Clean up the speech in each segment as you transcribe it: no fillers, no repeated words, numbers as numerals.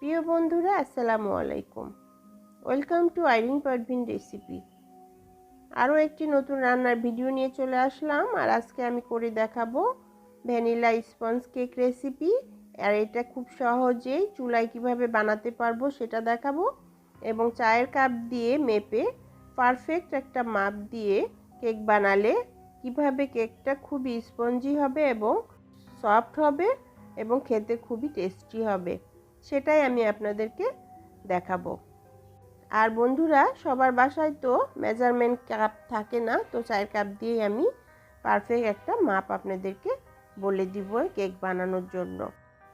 প্রিয় বন্ধুরা, আসসালামু আলাইকুম। Welcome to Irin Parvin recipe. আরও একটি নতুন রান্নার ভিডিও নিয়ে চলে আসলাম। আর আজকে আমি করে দেখাবো ভ্যানিলা স্পঞ্জ কেক রেসিপি। আর এটা খুব সহজেই চুলায় কিভাবে বানাতে পারবো সেটা দেখাবো, এবং চায়ের কাপ দিয়ে মেপে পারফেক্ট একটা মাপ দিয়ে কেক বানালে কিভাবে কেকটা খুবই স্পঞ্জি হবে এবং সফট হবে এবং খেতে খুবই টেস্টি হবে, সেটাই আমি আপনাদেরকে দেখাবো। আর বন্ধুরা, সবার বাসায় তো মেজারমেন্ট কাপ থাকে না, তো চায়ের কাপ দিয়েই আমি পারফেক্ট একটা মাপ আপনাদেরকে বলে দিব কেক বানানোর জন্য।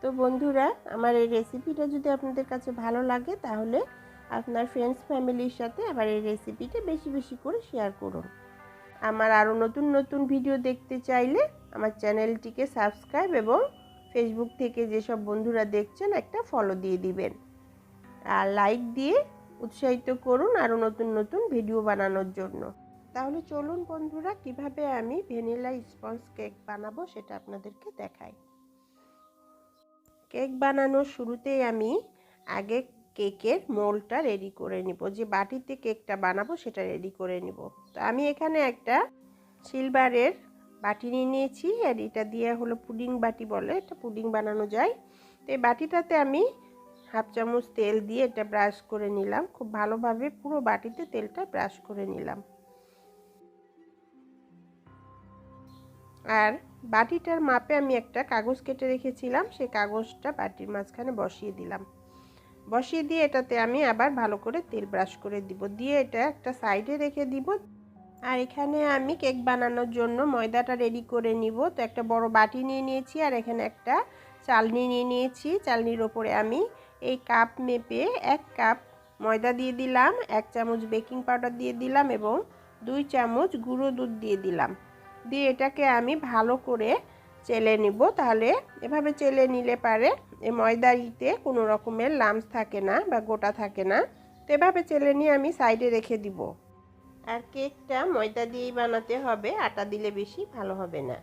তো বন্ধুরা, আমার এই রেসিপিটা যদি আপনাদের কাছে ভালো লাগে তাহলে আপনার ফ্রেন্ডস ফ্যামিলির সাথে আবার এই রেসিপিটা বেশি বেশি করে শেয়ার করুন। আমার আরও নতুন নতুন ভিডিও দেখতে চাইলে আমার চ্যানেলটিকে সাবস্ক্রাইব এবং ফেসবুক থেকে যেসব বন্ধুরা দেখছেন একটা ফলো দিয়ে দিবেন, আর লাইক দিয়ে উৎসাহিত করুন আরও নতুন নতুন ভিডিও বানানোর জন্য। তাহলে চলুন বন্ধুরা, কিভাবে আমি ভ্যানিলা স্পঞ্জ কেক বানাবো সেটা আপনাদেরকে দেখাই। কেক বানানোর শুরুতেই আমি আগে কেকের মোল্ডটা রেডি করে নিব, যে বাটিতে কেকটা বানাবো সেটা রেডি করে নিব। তো আমি এখানে একটা সিলভারের বাটি নিয়ে নিয়েছি, আর এটা দিয়ে হলো পুডিং বাটি বলে, এটা পুডিং বানানো যায়। তো এই বাটিটাতে আমি হাফ চামচ তেল দিয়ে এটা ব্রাশ করে নিলাম, খুব ভালোভাবে পুরো বাটিতে তেলটা ব্রাশ করে নিলাম। আর বাটিটার মাপে আমি একটা কাগজ কেটে রেখেছিলাম, সেই কাগজটা বাটির মাঝখানে বসিয়ে দিলাম। বসিয়ে দিয়ে এটাতে আমি আবার ভালো করে তেল ব্রাশ করে দিব, দিয়ে এটা একটা সাইডে রেখে দিব। আর এখানে আমি কেক বানানোর জন্য ময়দাটা রেডি করে নিব। তো একটা বড় বাটি নিয়ে নিয়েছি, আর এখানে একটা চালনি নিয়ে নিয়েছি। চালনির ওপরে আমি এই কাপ মেপে 1 কাপ ময়দা দিয়ে দিলাম, 1 চামচ বেকিং পাউডার দিয়ে দিলাম এবং 2 চামচ গুঁড়ো দুধ দিয়ে দিলাম। দিয়ে এটাকে আমি ভালো করে চেলে নিব। তাহলে এভাবে চেলে নিলে পারে এই ময়দাতে কোনো রকমের লাম্পস থাকে না বা গোটা থাকে না। তো এভাবে চেলে নিয়ে আমি সাইডে রেখে দিব। আর কেকটা ময়দা দিয়েই বানাতে হবে, আটা দিলে বেশি ভালো হবে না।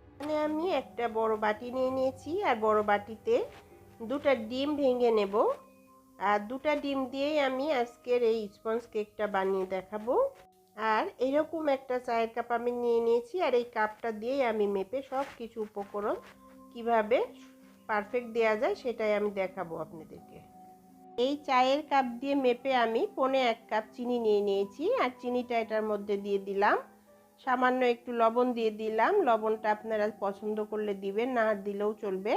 এখানে আমি একটা বড় বাটি নিয়ে নিয়েছি, আর বড় বাটিতে 2টা ডিম ভেঙে নেব। আর 2টা ডিম দিয়েই আমি আজকের এই স্পঞ্জ কেকটা বানিয়ে দেখাবো। আর এরকম একটা চায়ের কাপ আমি নিয়ে নিয়েছি, আর এই কাপটা দিয়েই আমি মেপে সব কিছু উপকরণ কিভাবে পারফেক্ট দেওয়া যায় সেটাই আমি দেখাবো আপনাদেরকে। এই চায়ের কাপ দিয়ে মেপে আমি 1.25 কাপ চিনি নিয়ে নিয়েছি, আর চিনিটা এটার মধ্যে দিয়ে দিলাম। সামান্য একটু লবণ দিয়ে দিলাম, লবণটা আপনারা পছন্দ করলে দিবেন, না দিলেও চলবে।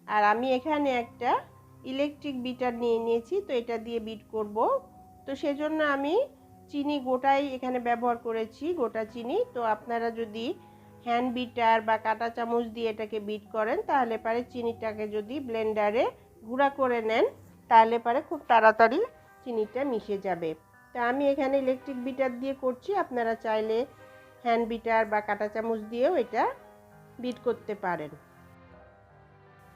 আর আমি এখানে একটা ইলেকট্রিক বিটার নিয়ে নিয়েছি, তো এটা দিয়ে বিট করব। তো সেজন্য আমি চিনি গোটাই এখানে ব্যবহার করেছি, গোটা চিনি। তো আপনারা যদি হ্যান্ড বিটার বা কাঁটা চামচ দিয়ে এটাকে বিট করেন তাহলে পারে চিনিটাকে যদি ব্লেন্ডারে গুঁড়া করে নেন তাহলে পারে খুব তাড়াতাড়ি চিনিটা মিশে যাবে। তা আমি এখানে ইলেকট্রিক বিটার দিয়ে করছি, আপনারা চাইলে হ্যান্ড বিটার বা কাঁটা চামচ দিয়েও এটা বিট করতে পারেন।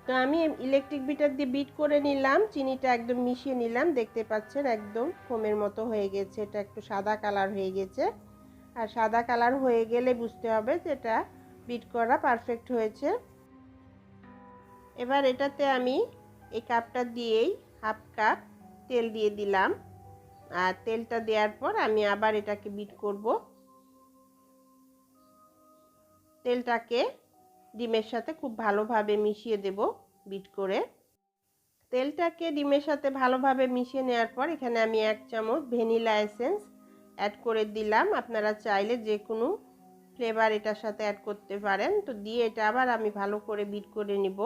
তো আমি ইলেকট্রিক বিটার দিয়ে বিট করে নিলাম, চিনিটা একদম মিশিয়ে নিলাম। দেখতে পাচ্ছেন একদম ফোমের মতো হয়ে গেছে, এটা একটু সাদা কালার হয়ে গেছে। আর সাদা কালার হয়ে গেলে বুঝতে হবে যে এটা বিট করা পারফেক্ট হয়েছে। এবার এটাতে আমি এই কাপটা দিয়েই হাফ কাপ তেল দিয়ে দিলাম, আর তেলটা দেওয়ার পর আমি আবার এটাকে বিট করব। তেলটাকে ডিমের সাথে খুব ভালোভাবে মিশিয়ে দেব বিট করে। তেলটাকে ডিমের সাথে ভালোভাবে মিশিয়ে নেওয়ার পর এখানে আমি 1 চামচ ভ্যানিলা এসেন্স অ্যাড করে দিলাম। আপনারা চাইলে যে কোনো ফ্লেভার এটার সাথে অ্যাড করতে পারেন। তো দিয়ে এটা আবার আমি ভালো করে বিট করে নিব।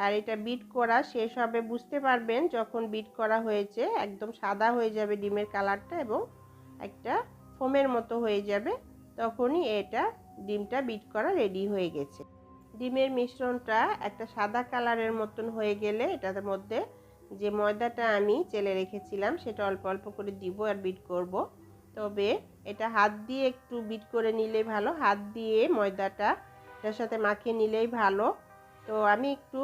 আর এটা বিট করা শেষ হবে বুঝতে পারবেন যখন বিট করা হয়েছে, একদম সাদা হয়ে যাবে ডিমের কালারটা এবং একটা ফোমের মতো হয়ে যাবে, তখনই এটা ডিমটা বিট করা রেডি হয়ে গেছে। ডিমের মিশ্রণটা একটা সাদা কালারের মতন হয়ে গেলে এটার মধ্যে যে ময়দাটা আমি চেলে রেখেছিলাম সেটা অল্প অল্প করে দিব আর বিট করব। তবে এটা হাত দিয়ে একটু বিট করে নিলেই ভালো, হাত দিয়ে ময়দাটা এটার সাথে মাখিয়ে নিলেই ভালো। তো আমি একটু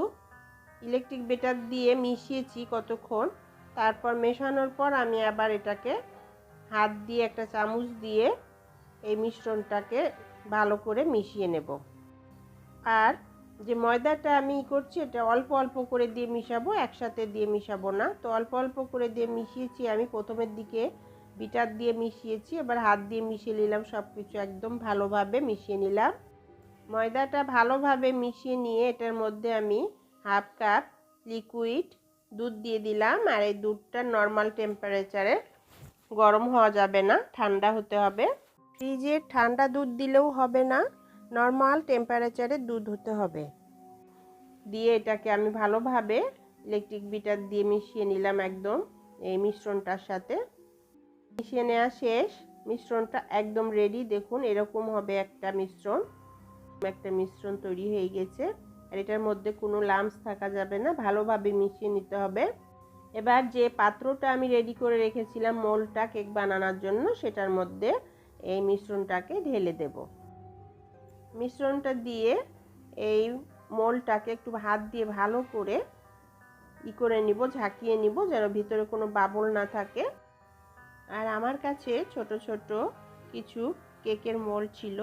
ইলেকট্রিক বিটার দিয়ে মিশিয়েছি কতক্ষণ, তারপর মেশানোর পর আমি আবার এটাকে হাত দিয়ে একটা চামচ দিয়ে এই মিশ্রণটাকে ভালো করে মিশিয়ে নেব। আর যে ময়দাটা আমি করছি এটা অল্প অল্প করে দিয়ে মিশাবো, একসাথে দিয়ে মিশাবো না। তো অল্প অল্প করে দিয়ে মিশিয়েছি আমি, প্রথমের দিকে বিটার দিয়ে মিশিয়েছি, এবার হাত দিয়ে মিশিয়ে নিলাম, সব কিছু একদম ভালোভাবে মিশিয়ে নিলাম। ময়দাটা ভালোভাবে মিশিয়ে নিয়ে এটার মধ্যে আমি হাফ কাপ লিকুইড দুধ দিয়ে দিলাম। আর এই দুধটা নর্মাল টেম্পারেচারে, গরম হওয়া যাবে না, ঠান্ডা হতে হবে। ফ্রিজের ঠান্ডা দুধ দিলেও হবে না, নর্মাল টেম্পারেচারে দুধ হতে হবে। দিয়ে এটাকে আমি ভালোভাবে ইলেকট্রিক বিটার দিয়ে মিশিয়ে নিলাম একদম এই মিশ্রণটার সাথে। মিশিয়ে নেওয়া শেষ, মিশ্রণটা একদম রেডি। দেখুন এরকম হবে একটা মিশ্রণ তৈরি হয়ে গেছে। আর এটার মধ্যে কোনো লাম্পস থাকা যাবে না, ভালোভাবে মিশিয়ে নিতে হবে। এবার যে পাত্রটা আমি রেডি করে রেখেছিলাম মোলটা কেক বানানোর জন্য, সেটার মধ্যে এই মিশ্রণটাকে ঢেলে দেব। মিশ্রণটা দিয়ে এই মোলটাকে একটু হাত দিয়ে ভালো করে করে নিব, ঝাঁকিয়ে নিব, যেন ভিতরে কোনো বাবল না থাকে। আর আমার কাছে ছোট ছোট কিছু কেকের মোল্ড ছিল,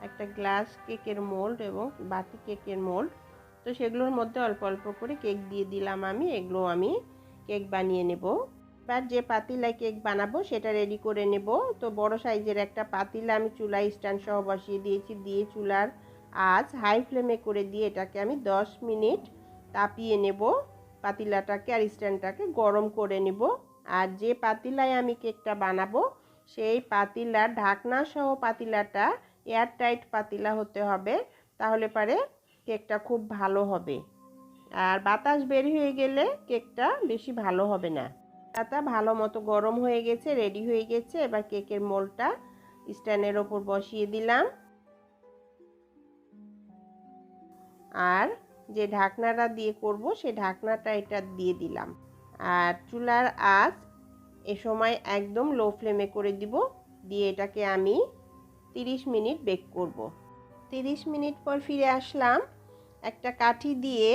একটা গ্লাস কেকের মোল্ড এবং বাটি কেকের মোল্ড। তো সেগুলোর মধ্যে অল্প অল্প করে কেক দিয়ে দিলাম আমি। এগুলো আমি কেক বানিয়ে নেব। এবার যে পাতিলায় কেক বানাবো সেটা রেডি করে নেব। তো বড় সাইজের একটা পাতিলা আমি চুলায় স্ট্যান্ড সহ বসিয়ে দিয়েছি। দিয়ে চুলার আঁচ হাই ফ্লেমে করে দিয়ে এটাকে আমি 10 মিনিট তাপিয়ে নেব। পাতিলাটাকে আর স্ট্যান্ডটাকে গরম করে নেব। আর যে পাতিলায় আমি কেকটা বানাবো সেই পাতিলার ঢাকনা সহ পাতিলাটা এয়ারটাইট পাতিলা হতে হবে, তাহলে পারে কেকটা খুব ভালো হবে। আর বাতাস বের হয়ে গেলে কেকটা বেশি ভালো হবে না। পাতা ভালো মতো গরম হয়ে গেছে, রেডি হয়ে গেছে। এবার কেকের মোলটা স্ট্যান্ডের ওপর বসিয়ে দিলাম। আর যে ঢাকনাটা দিয়ে করব সেই ঢাকনাটা এটা দিয়ে দিলাম। আর চুলার আঁচ এ সময় একদম লো ফ্লেমে করে দিব। দিয়ে এটাকে আমি 30 মিনিট বেক করব। 30 মিনিট পর ফিরে আসলাম। একটা কাঠি দিয়ে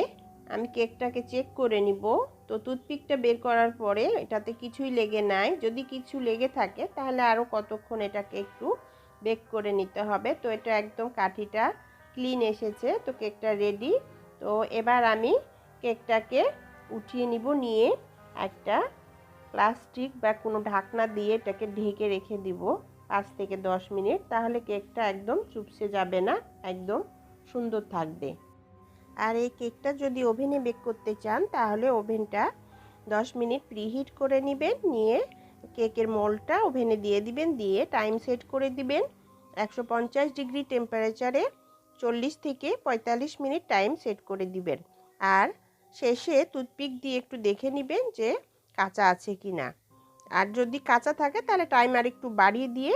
আমি কেকটাকে চেক করে নিব। তো টুথপিকটা বের করার পরে এটাতে কিছুই লেগে নাই। যদি কিছু লেগে থাকে তাহলে আরও কতক্ষণ এটাকে একটু বেক করে নিতে হবে। তো এটা একদম কাঠিটা ক্লিন এসেছে। তো কেকটা রেডি। তো এবার আমি কেকটাকে উঠিয়ে নিব, নিয়ে একটা প্লাস্টিক বা কোনো ঢাকনা দিয়ে এটাকে ঢেকে রেখে দিব 5 থেকে 10 মিনিট। তাহলে কেকটা একদম চুপসে যাবে না, একদম সুন্দর থাকবে। আর এই কেকটা যদি ওভেনে বেক করতে চান তাহলে ওভেনটা 10 মিনিট প্রিহিট করে নেবেন। নিয়ে কেকের মোল্ডটা ওভেনে দিয়ে দিবেন, দিয়ে টাইম সেট করে দিবেন 150 ডিগ্রি টেম্পারেচারে 40 থেকে 45 মিনিট টাইম সেট করে দিবেন। আর শেষে টুথপিক দিয়ে একটু দেখে নেবেন যে কাঁচা আছে কি না। আর যদি কাঁচা থাকে তাহলে টাইম আর একটু বাড়িয়ে দিয়ে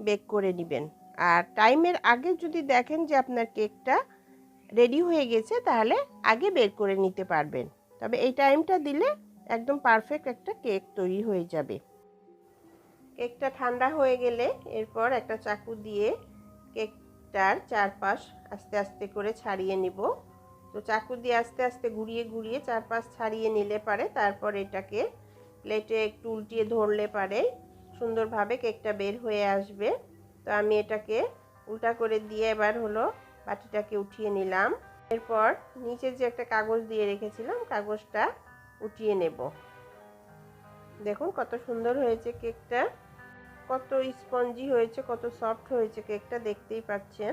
বেক করে নেবেন। আর টাইমের আগে যদি দেখেন যে আপনার কেকটা রেডি হয়ে গেছে তাহলে আগে বের করে নিতে পারবেন। তবে এই টাইমটা দিলে একদম পারফেক্ট একটা কেক তৈরি হয়ে যাবে। কেকটা ঠান্ডা হয়ে গেলে এরপর একটা চাকু দিয়ে কেকটার চারপাশ আস্তে আস্তে করে ছাড়িয়ে নিব। তো চাকু দিয়ে আস্তে আস্তে ঘুরিয়ে ঘুরিয়ে চারপাশ ছাড়িয়ে নিলে পারে তারপর এটাকে প্লেটে একটু উল্টিয়ে ধরলে পারে সুন্দরভাবে কেকটা বের হয়ে আসবে। তো আমি এটাকে উল্টা করে দিয়ে এবার হলো বাটিটাকে উঠিয়ে নিলাম। এরপর নিচে যে একটা কাগজ দিয়ে রেখেছিলাম কাগজটা উঠিয়ে নেব। দেখুন কত সুন্দর হয়েছে কেকটা, কত স্পঞ্জি হয়েছে, কত সফট হয়েছে কেকটা, দেখতেই পাচ্ছেন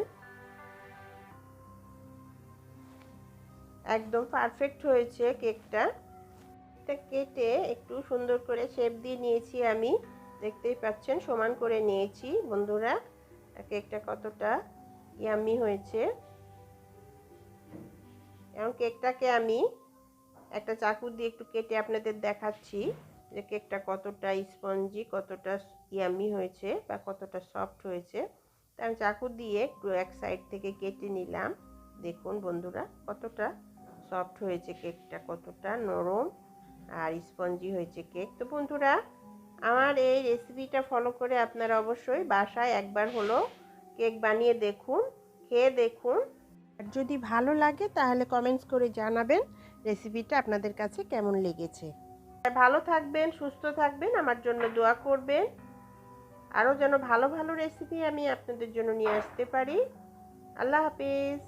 একদম পারফেক্ট হয়েছে কেকটা। কেটে একটু সুন্দর করে শেপ দিয়ে নিয়েছি আমি, দেখতেই পাচ্ছেন সমান করে নিয়েছি বন্ধুরা। কেকটা কতটা ইয়াম্মি হয়েছে। এবং কেকটাকে আমি একটা চাকু দিয়ে একটু কেটে আপনাদের দেখাচ্ছি যে কেকটা কতটা স্পঞ্জি, কতটা ইয়াম্মি হয়েছে বা কতটা সফট হয়েছে। তো আমি চাকু দিয়ে একটু এক সাইড থেকে কেটে নিলাম। দেখুন বন্ধুরা কতটা সফট হয়েছে কেকটা, কতটা নরম আর স্পঞ্জি হয়েছে কেক। তো বন্ধুরা আমার এই রেসিপিটা ফলো করে আপনারা অবশ্যই বাসায় একবার হলো কেক বানিয়ে দেখুন, খেয়ে দেখুন। আর যদি ভালো লাগে তাহলে কমেন্টস করে জানাবেন রেসিপিটা আপনাদের কাছে কেমন লেগেছে। ভালো থাকবেন, সুস্থ থাকবেন, আমার জন্য দোয়া করবেন। আরও যেন ভালো ভালো রেসিপি আমি আপনাদের জন্য নিয়ে আসতে পারি। আল্লাহ হাফিজ।